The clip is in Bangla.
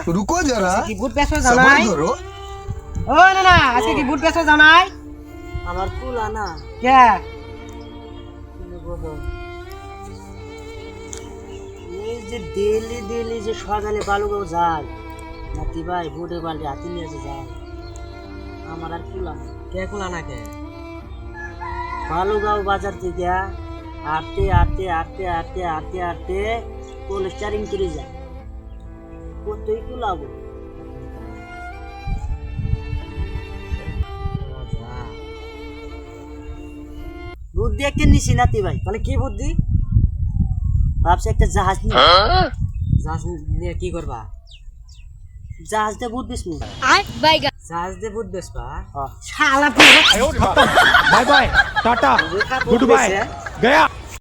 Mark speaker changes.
Speaker 1: रुको जरा
Speaker 2: কি বুট বেচো জানাই ও না না আজকে কি বুট বেচো জানাই
Speaker 3: আমার কুলা না
Speaker 2: কে
Speaker 3: এই যে ডেলি ডেলি যে সকালে বালুগাঁও যায় নাতি ভাই বুটের বালতি হাতে নিয়ে যে যায় আমার আর কুলা না।
Speaker 2: কে কুলা না কে
Speaker 3: বালুগাঁও বাজার থেকে আটতে আটতে আটতে আটতে আটতে আটতে পোলিস্টারিং করে যায় কতই কুলাবো বুদ্ধি একটা নিছি নাতি ভাই
Speaker 2: তাহলে কি বুদ্ধি
Speaker 3: ভাবছি একটা জাহাজ নিয়ে
Speaker 2: জাহাজ নিয়ে কি করবা
Speaker 3: জাহাজ দিয়ে বুট বিস
Speaker 2: জাহাজ দিয়ে বুট বেচবা
Speaker 3: হ্যাঁ।
Speaker 2: শালা পুরো
Speaker 4: bye bye tata goodbye गया